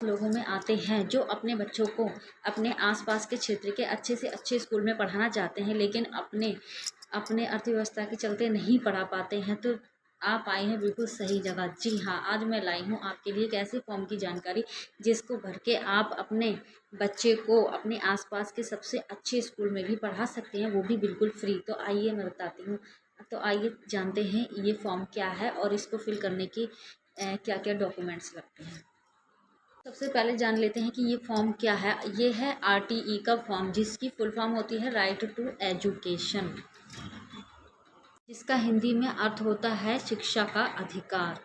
लोगों में आते हैं जो अपने बच्चों को अपने आसपास के क्षेत्र के अच्छे से अच्छे स्कूल में पढ़ाना चाहते हैं, लेकिन अपने अपने अर्थव्यवस्था के चलते नहीं पढ़ा पाते हैं। तो आप आए हैं बिल्कुल सही जगह। जी हाँ, आज मैं लाई हूँ आपके लिए एक ऐसे फॉर्म की जानकारी जिसको भर के आप अपने बच्चे को अपने आसपास के सबसे अच्छे स्कूल में भी पढ़ा सकते हैं, वो भी बिल्कुल फ्री। तो आइए मैं बताती हूँ। तो आइए जानते हैं ये फॉर्म क्या है और इसको फिल करने की क्या क्या डॉक्यूमेंट्स लगते हैं। सबसे पहले जान लेते हैं कि ये फॉर्म क्या है। ये है आरटीई का फॉर्म, जिसकी फुल फॉर्म होती है राइट टू एजुकेशन, जिसका हिंदी में अर्थ होता है शिक्षा का अधिकार।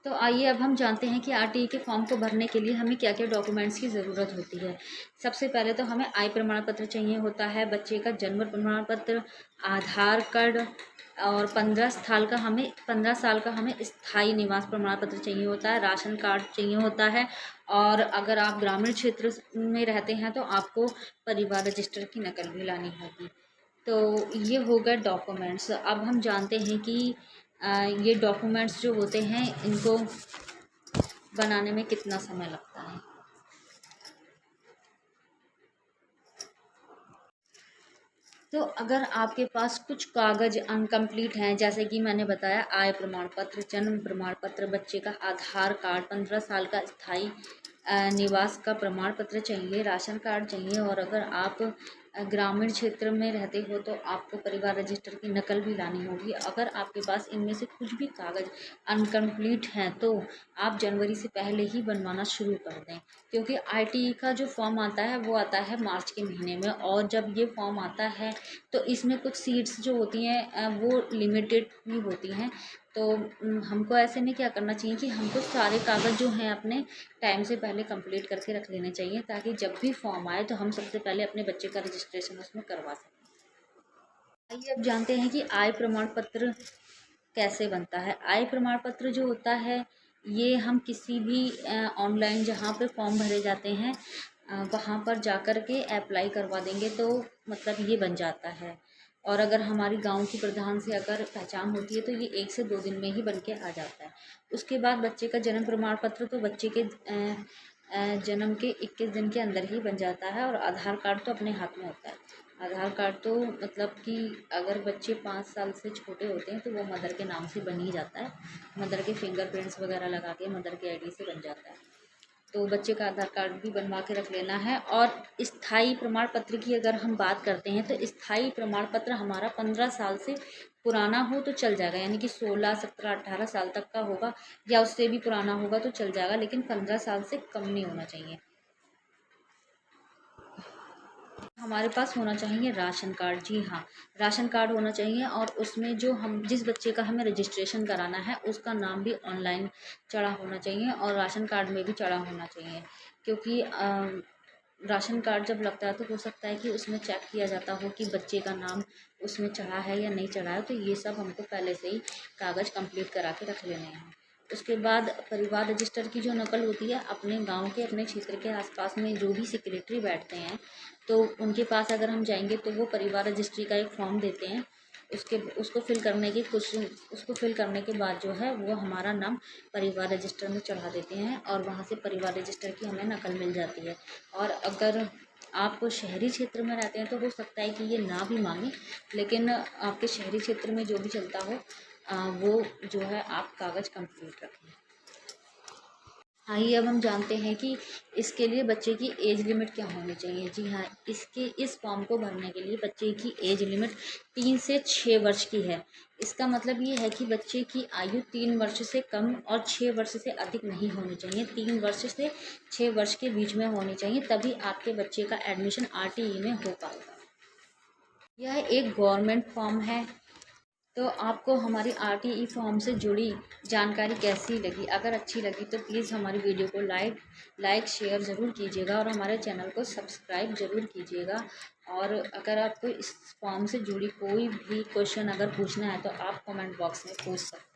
तो आइए अब हम जानते हैं कि आरटीई के फॉर्म को भरने के लिए हमें क्या क्या डॉक्यूमेंट्स की ज़रूरत होती है। सबसे पहले तो हमें आय प्रमाण पत्र चाहिए होता है, बच्चे का जन्म प्रमाण पत्र, आधार कार्ड, और 15 साल का हमें स्थायी निवास प्रमाण पत्र चाहिए होता है, राशन कार्ड चाहिए होता है। और अगर आप ग्रामीण क्षेत्र में रहते हैं तो आपको परिवार रजिस्टर की नकल भी लानी होगी। तो ये हो गए डॉक्यूमेंट्स। अब हम जानते हैं कि ये डॉक्यूमेंट्स जो होते हैं इनको बनाने में कितना समय लगता है। तो अगर आपके पास कुछ कागज़ अनकम्प्लीट हैं, जैसे कि मैंने बताया आय प्रमाण पत्र, जन्म प्रमाण पत्र, बच्चे का आधार कार्ड, 15 साल का स्थायी निवास का प्रमाण पत्र चाहिए, राशन कार्ड चाहिए, और अगर आप ग्रामीण क्षेत्र में रहते हो तो आपको परिवार रजिस्टर की नकल भी लानी होगी। अगर आपके पास इनमें से कुछ भी कागज़ अनकम्प्लीट हैं तो आप जनवरी से पहले ही बनवाना शुरू कर दें, क्योंकि आरटीई का जो फॉर्म आता है वो आता है मार्च के महीने में। और जब ये फॉर्म आता है तो इसमें कुछ सीट्स जो होती हैं वो लिमिटेड भी होती हैं। तो हमको ऐसे में क्या करना चाहिए कि हमको सारे कागज़ जो हैं अपने टाइम से पहले कंप्लीट करके रख लेने चाहिए, ताकि जब भी फॉर्म आए तो हम सबसे पहले अपने बच्चे का रजिस्ट्रेशन उसमें करवा सकें। आइए अब जानते हैं कि आय प्रमाण पत्र कैसे बनता है। आय प्रमाण पत्र जो होता है ये हम किसी भी ऑनलाइन जहाँ पे फॉर्म भरे जाते हैं वहाँ पर जा कर के अप्लाई करवा देंगे तो मतलब ये बन जाता है। और अगर हमारी गांव की प्रधान से अगर पहचान होती है तो ये 1 से 2 दिन में ही बन के आ जाता है। उसके बाद बच्चे का जन्म प्रमाण पत्र तो बच्चे के जन्म के 21 दिन के अंदर ही बन जाता है। और आधार कार्ड तो अपने हाथ में होता है। आधार कार्ड तो मतलब कि अगर बच्चे 5 साल से छोटे होते हैं तो वो मदर के नाम से बन ही जाता है। मदर के फिंगरप्रिंट्स वगैरह लगा के मदर के आईडी से बन जाता है। तो बच्चे का आधार कार्ड भी बनवा के रख लेना है। और स्थायी प्रमाण पत्र की अगर हम बात करते हैं तो स्थायी प्रमाण पत्र हमारा 15 साल से पुराना हो तो चल जाएगा, यानी कि 16, 17, 18 साल तक का होगा या उससे भी पुराना होगा तो चल जाएगा, लेकिन 15 साल से कम नहीं होना चाहिए। हमारे पास होना चाहिए राशन कार्ड। जी हाँ, राशन कार्ड होना चाहिए, और उसमें जो हम जिस बच्चे का हमें रजिस्ट्रेशन कराना है उसका नाम भी ऑनलाइन चढ़ा होना चाहिए और राशन कार्ड में भी चढ़ा होना चाहिए। क्योंकि राशन कार्ड जब लगता है तो हो सकता है कि उसमें चेक किया जाता हो कि बच्चे का नाम उसमें चढ़ा है या नहीं चढ़ा है। तो ये सब हमको पहले से ही कागज़ कंप्लीट करा के रख लेने हैं। उसके बाद परिवार रजिस्टर की जो नकल होती है अपने गांव के अपने क्षेत्र के आसपास में जो भी सेक्रेटरी बैठते हैं तो उनके पास अगर हम जाएंगे तो वो परिवार रजिस्ट्री का एक फॉर्म देते हैं। उसको फिल करने के उसको फिल करने के बाद जो है वो हमारा नाम परिवार रजिस्टर में चढ़ा देते हैं और वहाँ से परिवार रजिस्टर की हमें नकल मिल जाती है। और अगर आप शहरी क्षेत्र में रहते हैं तो हो सकता है कि ये ना भी मांगे, लेकिन आपके शहरी क्षेत्र में जो भी चलता हो वो जो है आप कागज़ कंप्लीट रखें। आइए अब हम जानते हैं कि इसके लिए बच्चे की एज लिमिट क्या होनी चाहिए। जी हाँ, इस फॉर्म को भरने के लिए बच्चे की एज लिमिट 3 से 6 वर्ष की है। इसका मतलब ये है कि बच्चे की आयु 3 वर्ष से कम और 6 वर्ष से अधिक नहीं होनी चाहिए। 3 वर्ष से 6 वर्ष के बीच में होनी चाहिए, तभी आपके बच्चे का एडमिशन आरटीई में हो पाएगा। यह एक गवर्नमेंट फॉर्म है। तो आपको हमारी आरटीई फॉर्म से जुड़ी जानकारी कैसी लगी? अगर अच्छी लगी तो प्लीज़ हमारी वीडियो को लाइक शेयर ज़रूर कीजिएगा और हमारे चैनल को सब्सक्राइब ज़रूर कीजिएगा। और अगर आपको इस फॉर्म से जुड़ी कोई भी क्वेश्चन अगर पूछना है तो आप कमेंट बॉक्स में पूछ सकते हैं।